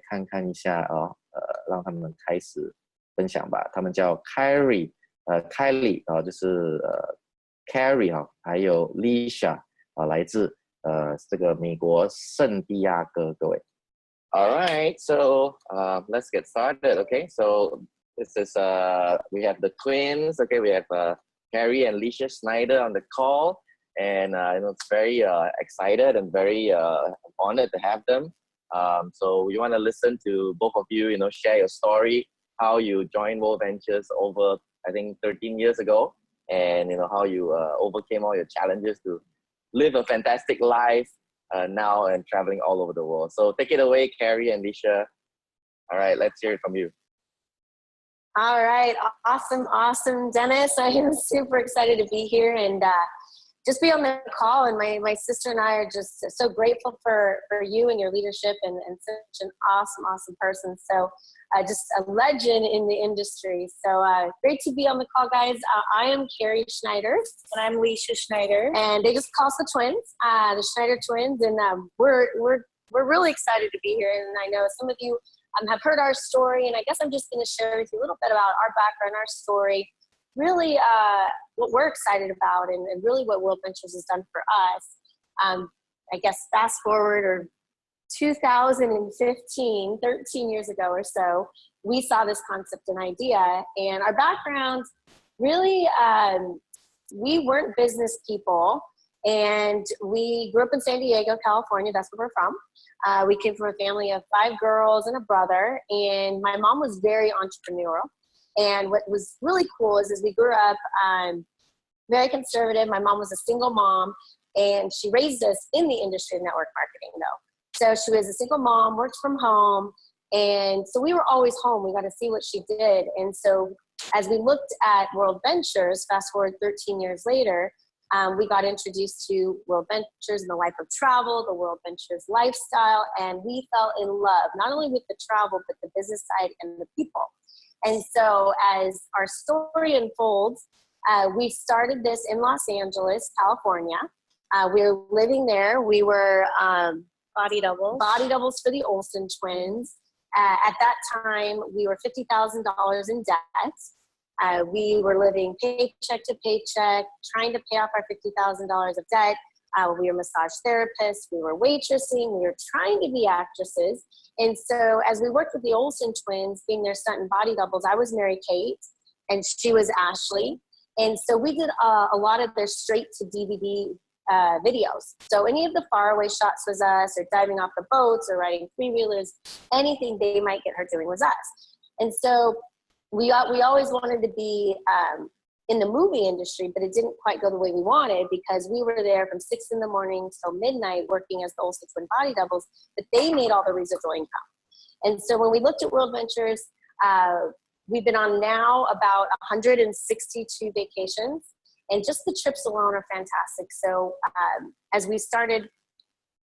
看看一下让他们开始分享吧。他们叫 Kari， Kari 就是 Kari 还有 Lisha 来自这个美国圣地亚哥，各位。All right, so let's get started. Okay, so this is we have the twins. Okay, we have Kari and Lisha Schneider on the call, and it's very excited and very honored to have them. So we want to listen to both of you, share your story, how you joined Worldventures over, I think, 13 years ago, and how you overcame all your challenges to live a fantastic life now and traveling all over the world. So take it away, Kari and Lisha. All right, let's hear it from you. All right, awesome, Dennis. I am super excited to be here and just be on the call. And my sister and I are just so grateful for you and your leadership and such an awesome person. So just a legend in the industry. So great to be on the call, guys. I am Kari Schneider. And I'm Lisha Schneider. And they just call us the twins, the Schneider twins. And we're really excited to be here. And I know some of you have heard our story. And I guess I'm just going to share with you a little bit about our background, our story, really what we're excited about and really what Worldventures has done for us. I guess fast forward or 2015, 13 years ago or so, we saw this concept and idea, and our backgrounds really, we weren't business people, and we grew up in San Diego, California. That's where we're from. We came from a family of 5 girls and a brother, and my mom was very entrepreneurial. And what was really cool is we grew up very conservative. My mom was a single mom, and she raised us in the industry of network marketing, though. So she was a single mom, worked from home, and so we were always home. We got to see what she did. And so as we looked at Worldventures, fast forward 13 years later, we got introduced to Worldventures and the life of travel, the Worldventures lifestyle, and we fell in love, not only with the travel, but the business side and the people. And so as our story unfolds, we started this in Los Angeles, California. We were living there. We were body doubles for the Olsen twins. At that time, we were $50,000 in debt. We were living paycheck to paycheck, trying to pay off our $50,000 of debt. We were massage therapists. We were waitressing. We were trying to be actresses. And so as we worked with the Olsen twins, being their stunt and body doubles, I was Mary Kate, and she was Ashley. And so we did a lot of their straight to DVD videos. So any of the faraway shots was us, or diving off the boats, or riding 3-wheelers, anything they might get her doing was us. And so we always wanted to be in the movie industry, but it didn't quite go the way we wanted, because we were there from 6 in the morning till midnight working as the Olsen twin body doubles, but they made all the residual income. And so when we looked at Worldventures, we've been on now about 162 vacations. And just the trips alone are fantastic. So as we started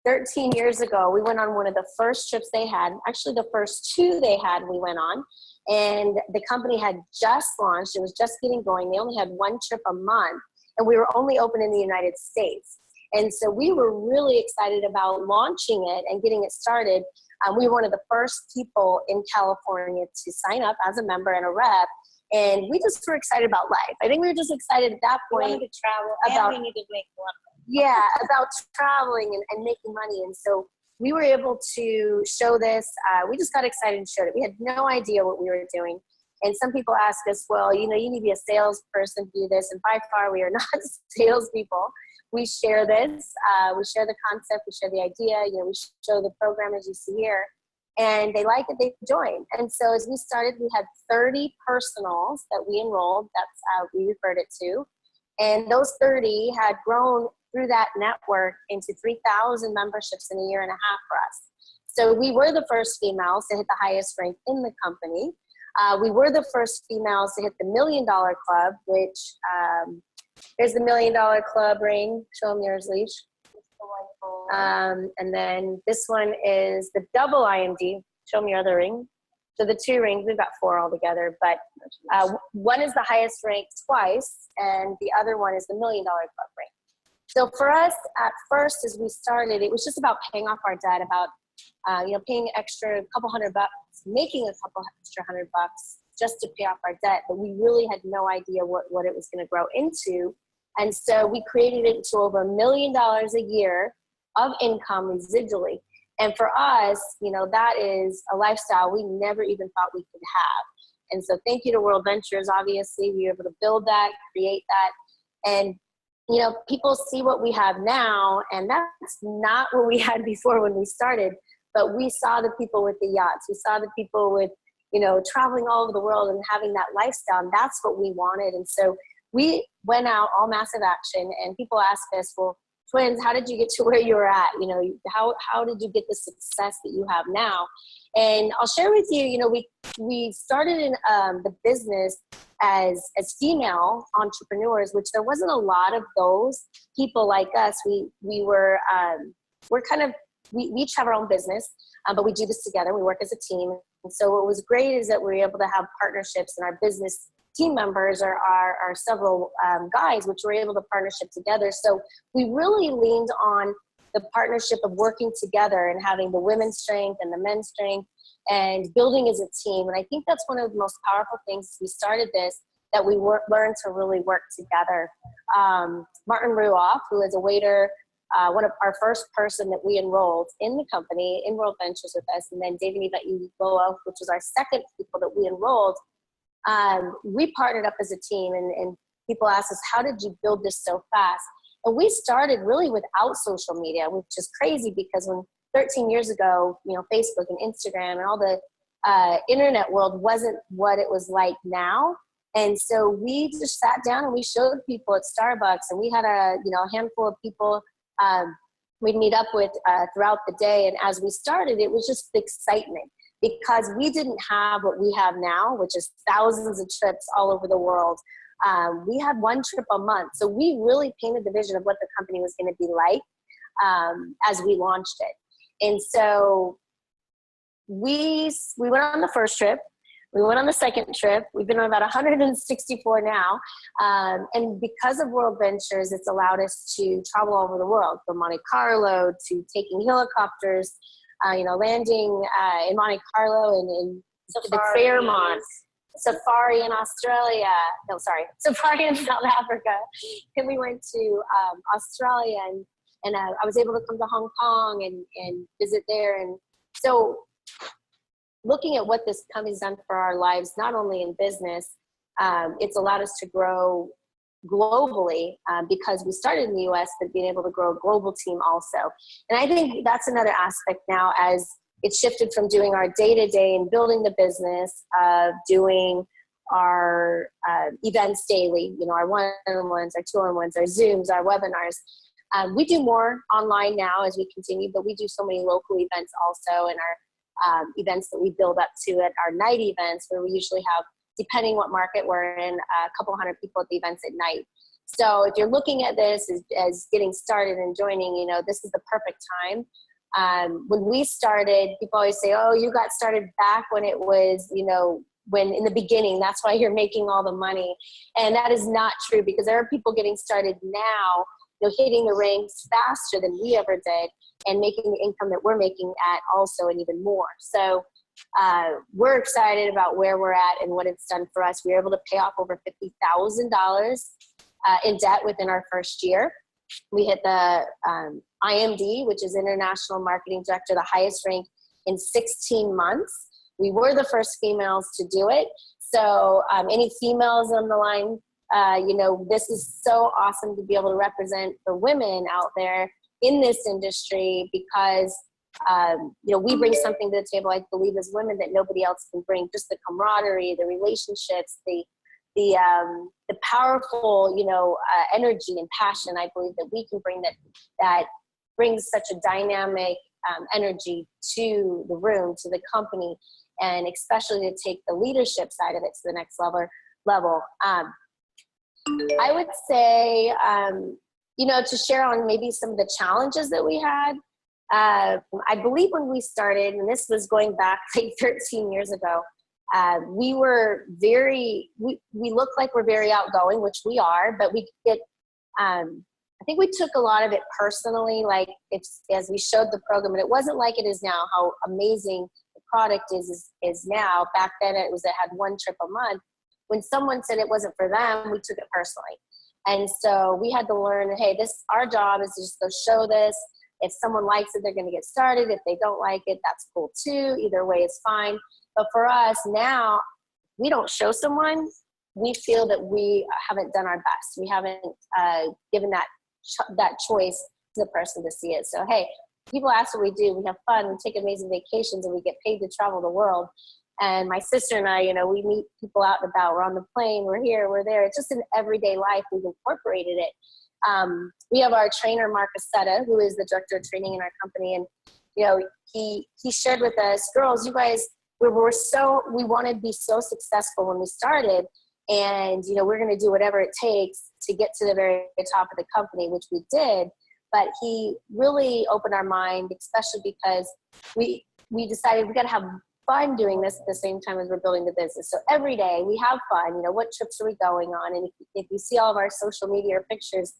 13 years ago, we went on one of the first trips they had. Actually, the first 2 they had, we went on. And the company had just launched. It was just getting going. They only had 1 trip a month. And we were only open in the United States. And so we were really excited about launching it and getting it started. We were one of the first people in California to sign up as a member and a rep. And we just were excited about life. I think we were just excited at that point. We wanted to travel, about, and we needed to make money. Yeah, about traveling and making money. And so we were able to show this. We just got excited and showed it. We had no idea what we were doing. And some people ask us, well, you need to be a salesperson to do this. And by far, we are not salespeople. We share this. We share the concept. We share the idea. We show the program as you see here. And they like it, they joined. And so as we started, we had 30 personals that we enrolled. That's how we referred it to. And those 30 had grown through that network into 3,000 memberships in a year and a half for us. So we were the first females to hit the highest rank in the company. We were the first females to hit the $1 Million Club, which there's the $1 Million Club ring. Show them yours, Leash. And then this one is the double IMD. Show me your other ring. So the 2 rings, we've got 4 altogether, but one is the highest ranked twice, and the other one is the $1 Million Club ring. So for us, at first, as we started, it was just about paying off our debt, about paying extra couple $100, making a couple extra $100 just to pay off our debt, but we really had no idea what it was going to grow into. And so we created it to over $1 million a year of income residually. And for us, that is a lifestyle we never even thought we could have. And so thank you to Worldventures. Obviously, we were able to build that, create that. And, people see what we have now, and that's not what we had before when we started. But we saw the people with the yachts. We saw the people with, traveling all over the world and having that lifestyle. And that's what we wanted. And so we went out all massive action, and people ask us, well, twins, how did you get to where you were at? How did you get the success that you have now? And I'll share with you, we started in the business as female entrepreneurs, which there wasn't a lot of those people like us. We each have our own business, but we do this together. We work as a team. And so what was great is that we were able to have partnerships, and our business team members are several guys, which were able to partnership together. So we really leaned on the partnership of working together and having the women's strength and the men's strength and building as a team. And I think that's one of the most powerful things we started this, that we learned to really work together. Martin Ruoff, who is a waiter, one of our first person that we enrolled in the company, in Worldventures with us, and then David Ibaoa, which was our second people that we enrolled. We partnered up as a team, and people ask us, how did you build this so fast? And we started really without social media, which is crazy because when 13 years ago, Facebook and Instagram and all the internet world wasn't what it was like now. And so we just sat down and we showed people at Starbucks, and we had a handful of people we'd meet up with throughout the day. And as we started, it was just excitement, because we didn't have what we have now, which is thousands of trips all over the world. We had one trip a month. So we really painted the vision of what the company was going to be like as we launched it. And so we went on the first trip. We went on the second trip. We've been on about 164 now. And because of Worldventures, it's allowed us to travel all over the world, from Monte Carlo to taking helicopters, landing in Monte Carlo and in the Fairmont, safari in Australia. No, sorry, safari in South Africa. Then we went to Australia, and I was able to come to Hong Kong and visit there. And so looking at what this company's done for our lives, not only in business, it's allowed us to grow globally because we started in the US, but being able to grow a global team also. And I think that's another aspect now, as it shifted from doing our day-to-day and building the business, doing our events daily, our one-on-ones, our two-on-ones, our Zooms, our webinars. We do more online now as we continue, but we do so many local events also, and our events that we build up to at our night events, where we usually have, depending what market we're in, a couple hundred people at the events at night. So if you're looking at this as getting started and joining, this is the perfect time. When we started, people always say, oh, you got started back when it was, when in the beginning, that's why you're making all the money. And that is not true, because there are people getting started now, hitting the ranks faster than we ever did, and making the income that we're making at also, and even more. So we're excited about where we're at and what it's done for us. We were able to pay off over $50,000 in debt within our first year. We hit the IMD, which is International Marketing Director, the highest rank in 16 months. We were the first females to do it. So any females on the line, this is so awesome to be able to represent the women out there in this industry, because we bring something to the table, I believe, as women that nobody else can bring. Just the camaraderie, the relationships, the powerful, energy and passion. I believe that we can bring that brings such a dynamic energy to the room, to the company, and especially to take the leadership side of it to the next level. I would say, to share on maybe some of the challenges that we had. I believe when we started, and this was going back like 13 years ago, we were we look like we're very outgoing, which we are, but we get I think we took a lot of it personally, like as we showed the program, and it wasn't like it is now, how amazing the product is now. Back then it had one trip a month. When someone said it wasn't for them, we took it personally. And so we had to learn, hey, our job is to just go show this. If someone likes it, they're going to get started. If they don't like it, that's cool too. Either way is fine. But for us now, we don't show someone. We feel that we haven't done our best. We haven't given that choice to the person to see it. So, hey, people ask what we do. We have fun. We take amazing vacations, and we get paid to travel the world. And my sister and I, we meet people out and about. We're on the plane. We're here. We're there. It's just an everyday life. We've incorporated it. We have our trainer, Mark Aceta, who is the director of training in our company. And, he shared with us, girls, you guys, we wanted to be so successful when we started. And, we're going to do whatever it takes to get to the very top of the company, which we did. But he really opened our mind, especially because we decided we got to have fun doing this at the same time as we're building the business. So every day we have fun. What trips are we going on? And if you see all of our social media or pictures,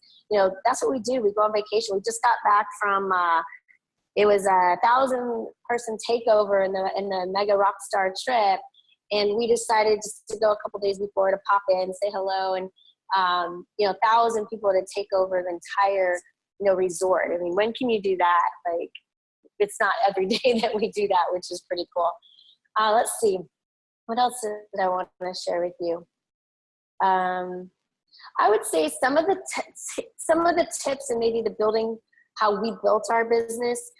that's what we do. We go on vacation. We just got back from, it was a 1,000-person takeover in the Mega Rockstar trip. And we decided just to go a couple days before to pop in, say hello. And, 1,000 people to take over the entire, resort. I mean, when can you do that? Like, it's not every day that we do that, which is pretty cool. Let's see. What else did I want to share with you? I would say some of the tips and maybe the building, how we built our business,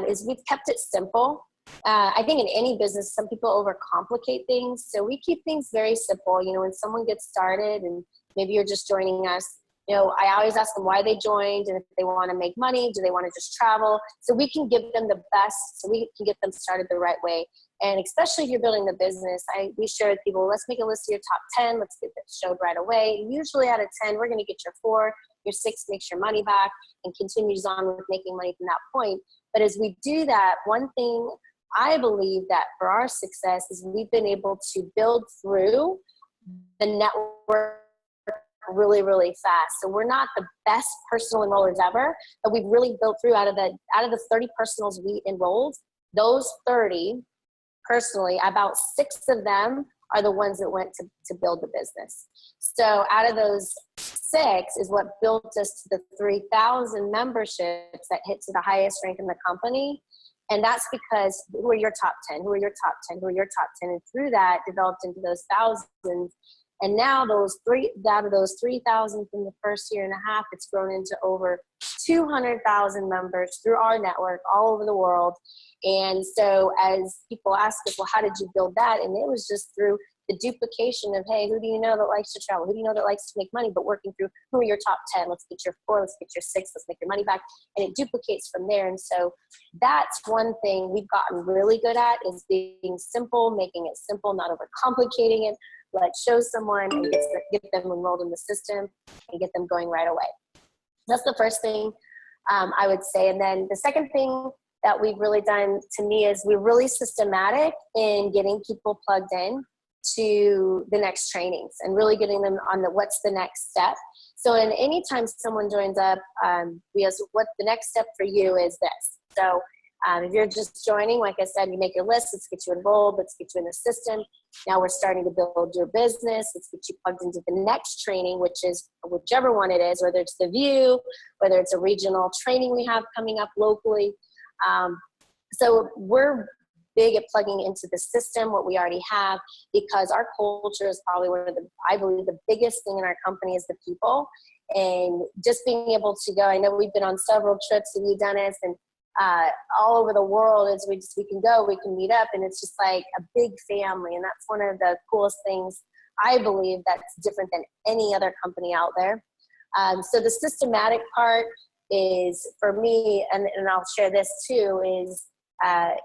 is we've kept it simple. I think in any business, some people overcomplicate things. So we keep things very simple. When someone gets started and maybe you're just joining us, I always ask them why they joined, and if they want to make money, do they want to just travel? So we can give them the best, so we can get them started the right way. And especially if you're building the business, we share with people, let's make a list of your top 10. Let's get that showed right away. And usually out of 10, we're going to get your 4, your 6 makes your money back and continues on with making money from that point. But as we do that, one thing I believe that for our success is we've been able to build through the network really, really fast. So we're not the best personal enrollers ever, but we've really built through out of the 30 personals we enrolled, those 30 personally, about 6 of them are the ones that went to build the business. So out of those 6 is what built us to the 3,000 memberships that hit to the highest rank in the company. And that's because who are your top 10? Who are your top 10? Who are your top 10? And through that developed into those thousands. And now out of those 3,000 from the first year and a half, it's grown into over 200,000 members through our network all over the world. And so as people ask us, well, how did you build that? And it was just through the duplication of, hey, who do you know that likes to travel? Who do you know that likes to make money? But working through who are your top 10? Let's get your 4, let's get your 6, let's make your money back. And it duplicates from there. And so that's one thing we've gotten really good at, is being simple, making it simple, not overcomplicating it. Let's show someone and get them enrolled in the system and get them going right away. That's the first thing I would say. And then the second thing that we've really done, to me, is we're really systematic in getting people plugged in to the next trainings and really getting them on what's the next step. So anytime someone joins up, we ask what the next step for you is this. So if you're just joining, like I said, you make your list, let's get you enrolled, let's get you in the system. Now we're starting to build your business. Let's get you plugged into the next training, which is whichever one it is, whether it's the View, whether it's a regional training we have coming up locally. So we're big at plugging into the system, what we already have, because our culture is probably I believe the biggest thing in our company is the people. And just being able to go, I know we've been on several trips with you, Dennis, and all over the world, as we can go, we can meet up, and it's just like a big family. And that's one of the coolest things, I believe, that's different than any other company out there. So the systematic part is, for me, and I'll share this too,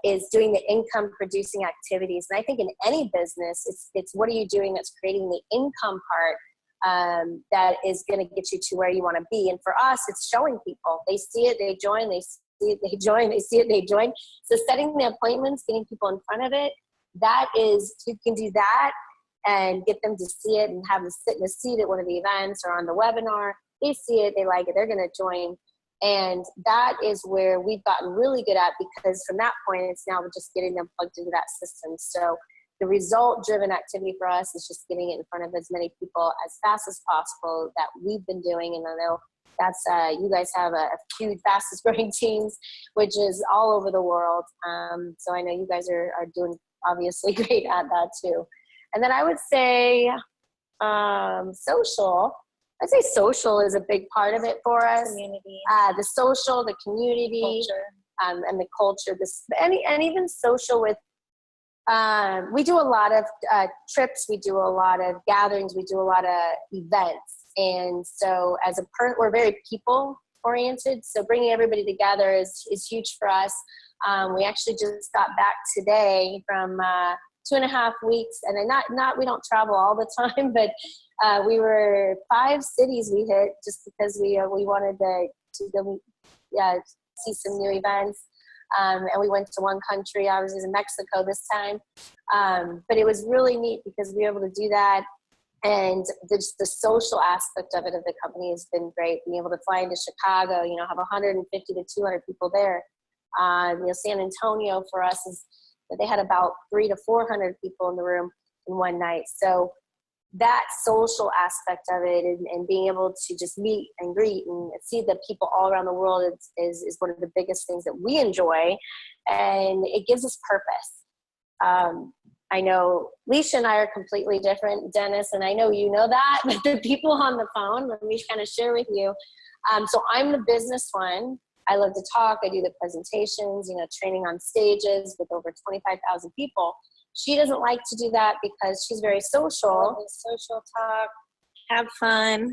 is doing the income producing activities. And I think in any business, it's what are you doing that's creating the income part that is going to get you to where you want to be. And for us, it's showing people. They see it, they join, they see it, they join, they see it, they join. So setting the appointments, getting people in front of it, that is, you can do that and get them to see it and have them sit in a seat at one of the events or on the webinar. they see it, they like it, they're going to join. And that is where we've gotten really good at, because from that point, it's now just getting them plugged into that system. So the result-driven activity for us is just getting it in front of as many people as fast as possible that we've been doing. And I know that's, you guys have a huge, fastest growing teams, which is all over the world. So I know you guys are doing obviously great at that too. And then I would say social. I'd say social is a big part of it for us. Community. The social, the community, Culture. and the culture. And even social with, we do a lot of trips. We do a lot of gatherings. We do a lot of events. And so we're very people oriented. So bringing everybody together is huge for us. We actually just got back today from 2.5 weeks, and then we don't travel all the time, but we were 5 cities we hit just because we wanted to go see some new events. And we went to one country. I was in Mexico this time. But it was really neat because we were able to do that. And the social aspect of the company has been great. Being able to fly into Chicago, have 150 to 200 people there. San Antonio for us they had about 300 to 400 people in the room in one night. So that social aspect of it and being able to just meet and greet and see the people all around the world is one of the biggest things that we enjoy, and it gives us purpose. I know Leisha and I are completely different, Dennis, and I know you know that, but the people on the phone, let me kind of share with you. So I'm the business one. I love to talk. I do the presentations, training on stages with over 25,000 people. She doesn't like to do that because she's very social. Social talk, have fun.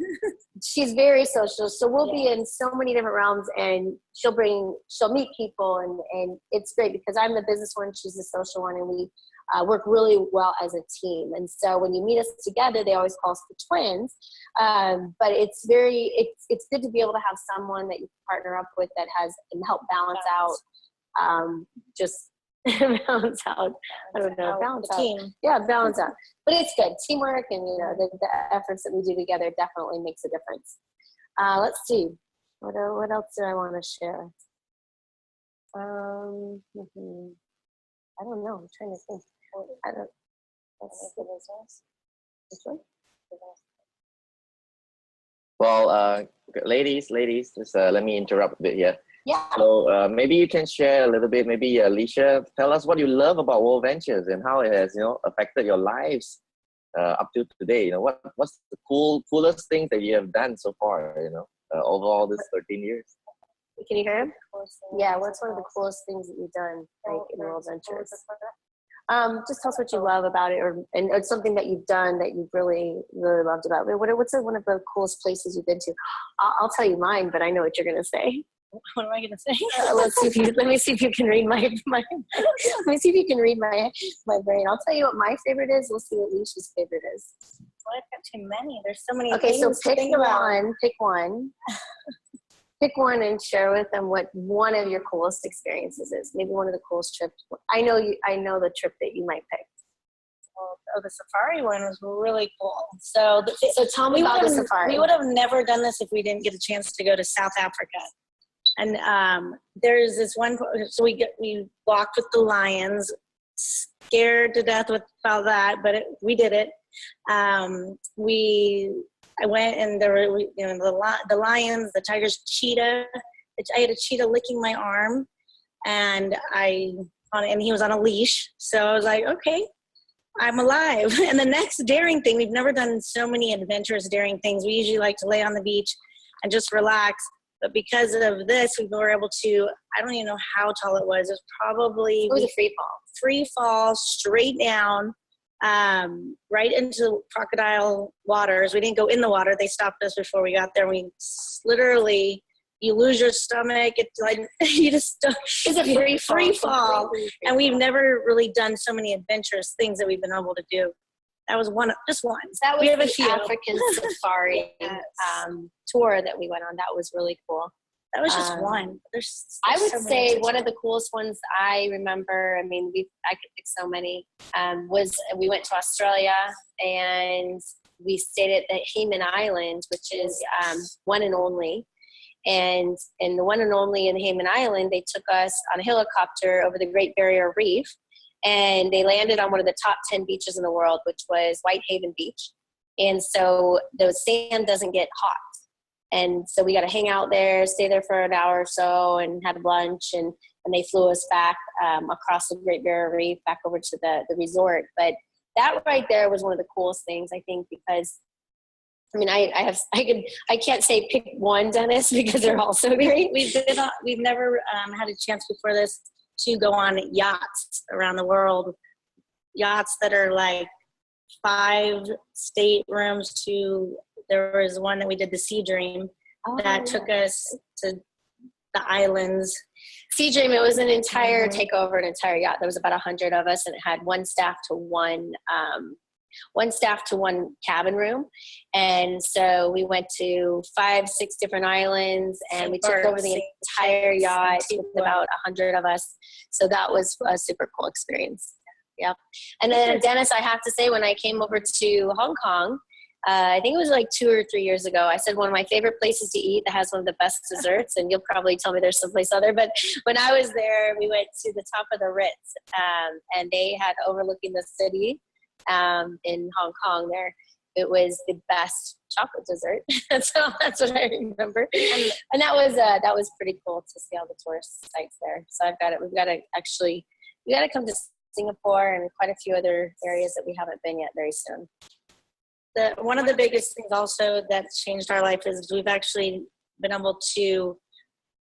She's very social. So we'll be in so many different realms, and she'll meet people, and it's great because I'm the business one, she's the social one, and we work really well as a team. And so when you meet us together, they always call us the twins. But it's good to be able to have someone that you can partner up with that can help balance out, balance out. I don't know, balance out. Team. Yeah, balance out. But it's good. Teamwork and, the efforts that we do together definitely makes a difference. Let's see. What else do I want to share? I don't know. I'm trying to think. This one? Well, ladies, just let me interrupt a bit here. Yeah. So maybe you can share a little bit, maybe Alicia, tell us what you love about Worldventures and how it has, affected your lives up to today. What's the coolest things that you have done so far, over all this 13 years? Can you hear him? Yeah, what's one of the coolest things that you've done in Worldventures? Just tell us what you love about it, or something that you've done that you've really, really loved about it. What's one of the coolest places you've been to? I'll tell you mine, but I know what you're going to say. What am I going to say? Let me see if you can read my let me see if you can read my brain. I'll tell you what my favorite is. We'll see what Leisha's favorite is. Well, I've got too many. There's so many. Okay, so pick one. Pick one. Pick one and share with them what one of your coolest experiences is. Maybe one of the coolest trips. I know the trip that you might pick. Well, the safari one was really cool. So tell me about the safari. We would have never done this if we didn't get a chance to go to South Africa. And there's this one. So we walked with the lions, scared to death about that, but we did it. I went, and there were, the lions, the tigers, cheetah. I had a cheetah licking my arm, and he was on a leash. So I was like, okay, I'm alive. And the next daring thing, we've never done so many adventurous daring things. We usually like to lay on the beach and just relax. But because of this, we were able to, I don't even know how tall it was. It was a free fall. Free fall, straight down. Right into crocodile waters. We didn't go in the water. They stopped us before we got there. We literally, you lose your stomach. It's like, it's a free fall. And we've never really done so many adventurous things that we've been able to do. That was just one. That was we have the a few. African safari tour that we went on. That was really cool. That was just one. There's I would so say one of the coolest ones I remember, I could pick so many, was we went to Australia, and we stayed at the Hayman Island, which is one and only. And in the one and only in Hayman Island, they took us on a helicopter over the Great Barrier Reef, and they landed on one of the top 10 beaches in the world, which was Whitehaven Beach. And so the sand doesn't get hot. And so we got to hang out there, stay there for an hour or so, and had lunch. And they flew us back across the Great Barrier Reef, back over to the resort. But that right there was one of the coolest things, I think, because I mean, I can't say pick one dentist because they're all so great. We've never had a chance before this to go on yachts around the world, yachts that are like 5 staterooms to, there was one that we did, the Sea Dream, that took us to the islands. Sea Dream, it was an entire takeover, an entire yacht. There was about 100 of us, and it had one staff to one cabin room. And so we went to 5-6 different islands, and we took over the entire yacht with about 100 of us. So that was a super cool experience. Yep. And then Dennis, I have to say, when I came over to Hong Kong, I think it was like 2 or 3 years ago, I said one of my favorite places to eat that has one of the best desserts, and you'll probably tell me there's someplace other, but when I was there, we went to the top of the Ritz, and they had overlooking the city in Hong Kong there. It was the best chocolate dessert. So that's what I remember. And that was pretty cool to see all the tourist sites there. So we've got to come to Singapore and quite a few other areas that we haven't been yet very soon. One of the biggest things also that's changed our life is we've actually been able to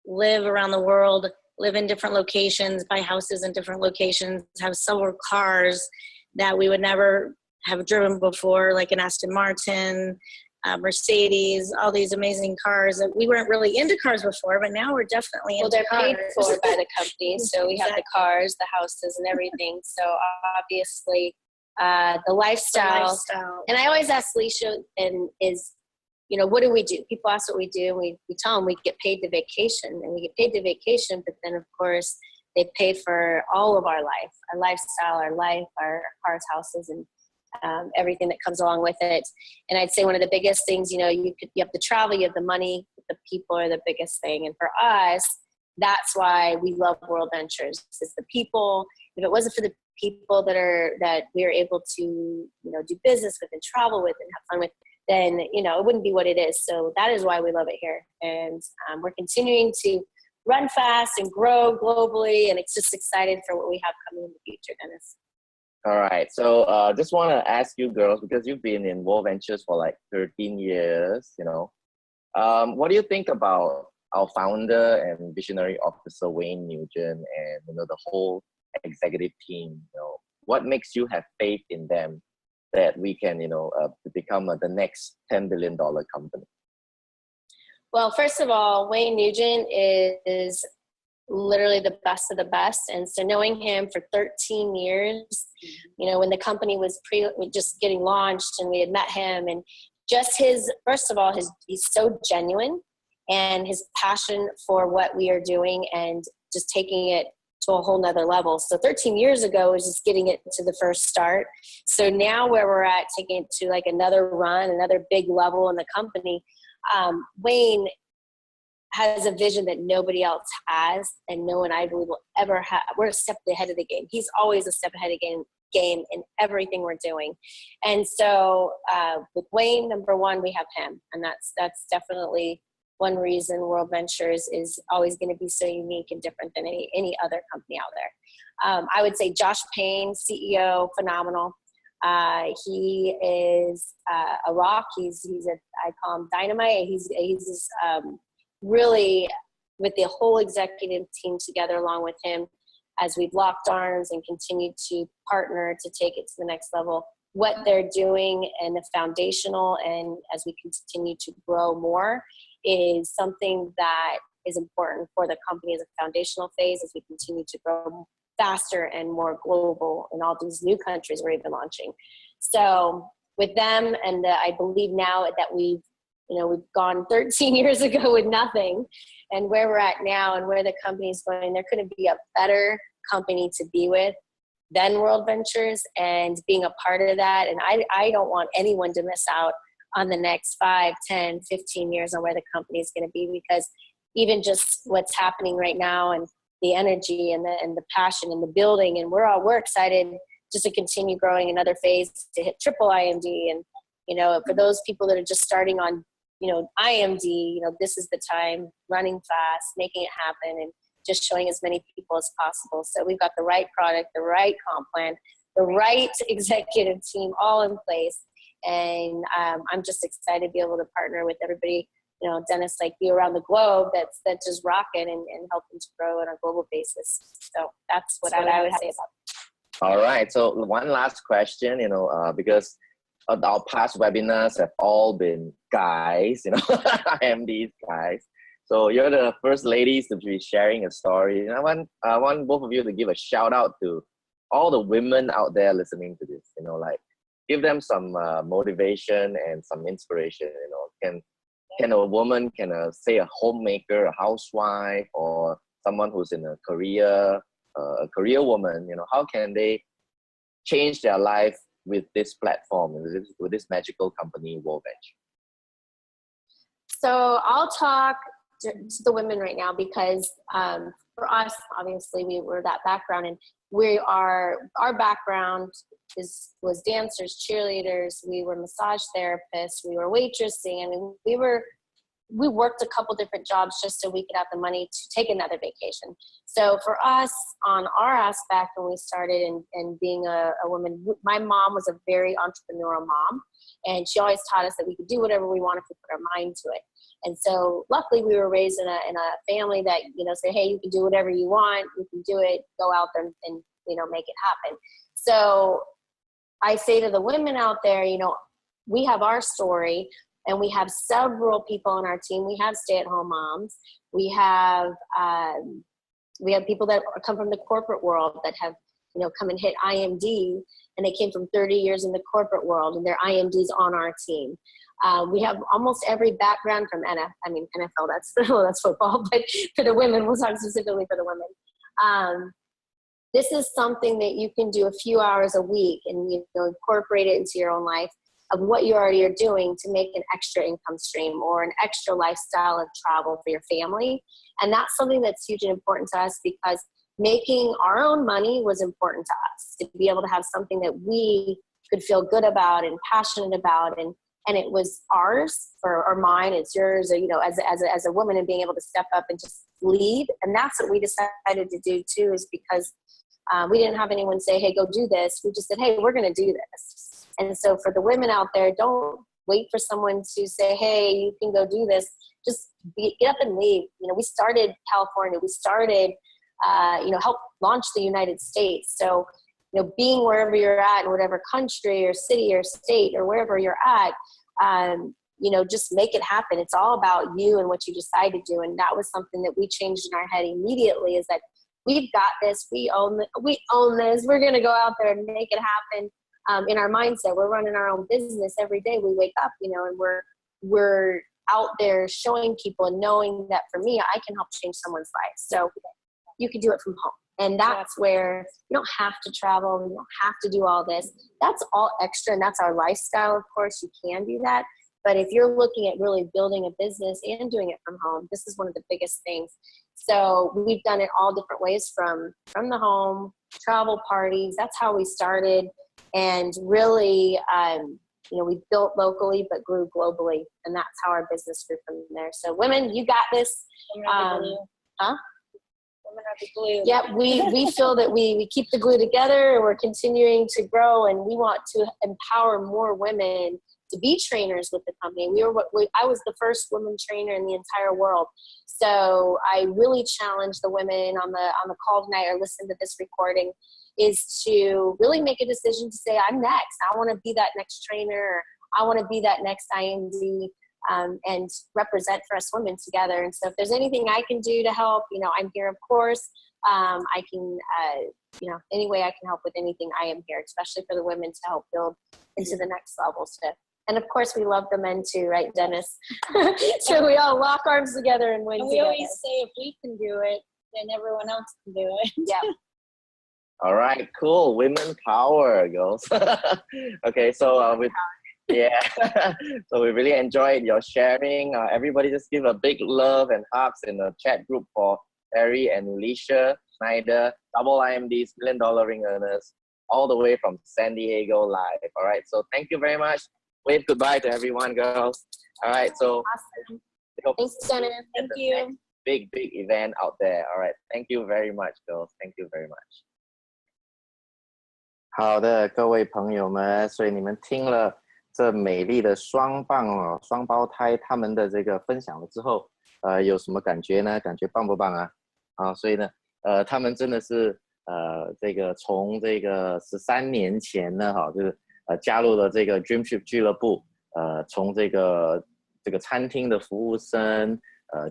live around the world, live in different locations, buy houses in different locations, have several cars that we would never have driven before, like an Aston Martin, Mercedes, all these amazing cars that we weren't really into cars before, but now we're definitely into they're cars. paid for by the company, so we have the cars, the houses, and everything. So obviously, the lifestyle. And I always ask Leisha, what do we do? People ask what we do, and we tell them we get paid to vacation, and we get paid to vacation, but then of course they pay for all of our life, our lifestyle, our life, our cars, houses, and everything that comes along with it. And I'd say one of the biggest things, you have the travel, you have the money, the people are the biggest thing. And for us, that's why we love Worldventures. It's the people. If it wasn't for the people that we are able to, do business with and travel with and have fun with, then, it wouldn't be what it is. So that is why we love it here. And we're continuing to run fast and grow globally. And it's just excited for what we have coming in the future, Dennis. All right. So just want to ask you girls, because you've been in Worldventures for like 13 years, what do you think about our founder and visionary officer, Wayne Nugent, and, the whole executive team? What makes you have faith in them that we can, become the next $10 billion company? Well, first of all, Wayne Nugent is literally the best of the best. And so knowing him for 13 years, when the company was just getting launched and we had met him, and just he's so genuine, and his passion for what we are doing and just taking it to a whole nother level. So 13 years ago was just getting it to the first start. So now where we're at, taking it to like another run, another big level in the company, Wayne has a vision that nobody else has, and no one, I believe, will ever have. We're a step ahead of the game. He's always a step ahead of the game in everything we're doing. And so with Wayne, number one, we have him, and that's definitely one reason Worldventures is always going to be so unique and different than any other company out there. I would say Josh Payne, CEO, phenomenal. He is a rock. I call him dynamite. He's really, with the whole executive team together along with him, as we've locked arms and continued to partner to take it to the next level, what they're doing and the foundational, and as we continue to grow more, is something that is important for the company as a foundational phase as we continue to grow faster and more global in all these new countries we're even launching. So with them, and I believe now that we've gone 13 years ago with nothing, and where we're at now and where the company's going, there couldn't be a better company to be with then Worldventures, and being a part of that. And I don't want anyone to miss out on the next 5, 10, 15 years on where the company is going to be, because even just what's happening right now and the energy and the passion and the building, and we're excited just to continue growing another phase to hit triple IMD. And, you know, for those people that are just starting on, you know, IMD, you know, this is the time, running fast, making it happen, and just showing as many people as possible. So we've got the right product, the right comp plan, the right executive team all in place. And I'm just excited to be able to partner with everybody, you know, Dennis, like you around the globe, that's just rocking and helping to grow on a global basis. So that's what I would say about it. All right. So one last question, you know, because our past webinars have all been guys, you know, IMDs guys. So you're the first ladies to be sharing a story. And I want both of you to give a shout out to all the women out there listening to this, you know, like give them some motivation and some inspiration, you know. Can a woman, say a homemaker, a housewife, or someone who's in a career woman, you know, how can they change their life with this platform, with this magical company, Worldventures? So I'll talk to the women right now, because for us, obviously, we're that background, and our background was dancers, cheerleaders, we were massage therapists, we were waitressing. I mean, we worked a couple different jobs just so we could have the money to take another vacation. So for us, on our aspect, when we started and being a woman, my mom was a very entrepreneurial mom, and she always taught us that we could do whatever we want if we put our mind to it. And so luckily we were raised in a family that, you know, say, hey, you can do whatever you want, you can do it, go out there and you know, make it happen. So I say to the women out there, you know, we have our story, and we have several people on our team. We have stay-at-home moms. We have people that come from the corporate world that have, you know, come and hit IMD, and they came from 30 years in the corporate world, and they're IMDs on our team. We have almost every background from NFL, that's football, but for the women, we'll talk specifically for the women. This is something that you can do a few hours a week and, you know, incorporate it into your own life of what you already are doing to make an extra income stream or an extra lifestyle of travel for your family. And that's something that's huge and important to us, because making our own money was important to us, to be able to have something that we could feel good about and passionate about, and it was ours or mine, it's yours, or, you know, as a woman, and being able to step up and just lead. And that's what we decided to do too, is because we didn't have anyone say, hey, go do this. We just said, hey, we're going to do this. And so for the women out there, don't wait for someone to say, hey, you can go do this. Just get up and leave. You know, we started California. We started, help launch the United States. So, you know, being wherever you're at, in whatever country or city or state or wherever you're at, just make it happen. It's all about you and what you decide to do. And that was something that we changed in our head immediately, is that we've got this. We own this. We're going to go out there and make it happen. In our mindset, we're running our own business every day. We wake up, you know, and we're out there showing people and knowing that for me, I can help change someone's life. So you can do it from home. And that's where you don't have to travel. You don't have to do all this. That's all extra. And that's our lifestyle. Of course, you can do that. But if you're looking at really building a business and doing it from home, this is one of the biggest things. So we've done it all different ways, from the home, travel parties. That's how we started. And really, we built locally but grew globally. And that's how our business grew from there. So women, you got this. Women are the glue. Yeah, we feel that we keep the glue together, and we're continuing to grow, and we want to empower more women to be trainers with the company. I was the first woman trainer in the entire world. So I really challenge the women on the call tonight, or listen to this recording, is to really make a decision to say, I'm next. I want to be that next trainer, or I want to be that next IMD, and represent for us women together. And so if there's anything I can do to help, I'm here, of course. I can, any way I can help with anything, I am here, especially for the women, to help build into the next levels. And of course, we love the men too, right, Dennis? So we all lock arms together and win together. We always say, if we can do it, then everyone else can do it. Yeah. All right, cool. Women power, girls. Okay, so yeah, so we really enjoyed your sharing. Everybody just give a big love and hugs in the chat group for Kari and Alicia Schneider, double IMDs, $1 million ring earners, all the way from San Diego live. All right, so thank you very much. Wave goodbye to everyone, girls. All right, so awesome. Thanks, Jenna. Thank you. Big event out there. All right, thank you very much, girls. Thank you very much. 好的，各位朋友们，所以你们听了这美丽的双胞胎他们的这个分享了之后，有什么感觉呢？感觉棒不棒啊？所以呢，他们真的是这个从这个13年前呢，就是加入了这个 Dreamship 俱乐部，从这个餐厅的服务生，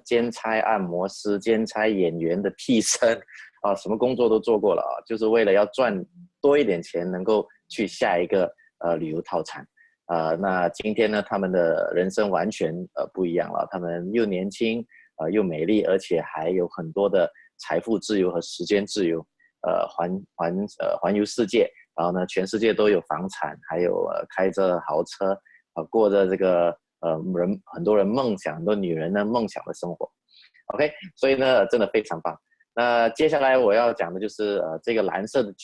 兼差按摩师、兼差演员的替身，什么工作都做过了就是为了要赚多一点钱，能够去下一个旅游套餐。那今天呢，他们的人生完全不一样了，他们又年轻，又美丽，而且还有很多的财富自由和时间自由，环游世界，然后呢，全世界都有房产，还有开着豪车，过着这个很多人梦想，很多女人呢梦想的生活。OK， 所以呢，真的非常棒。那接下来我要讲的就是这个蓝色的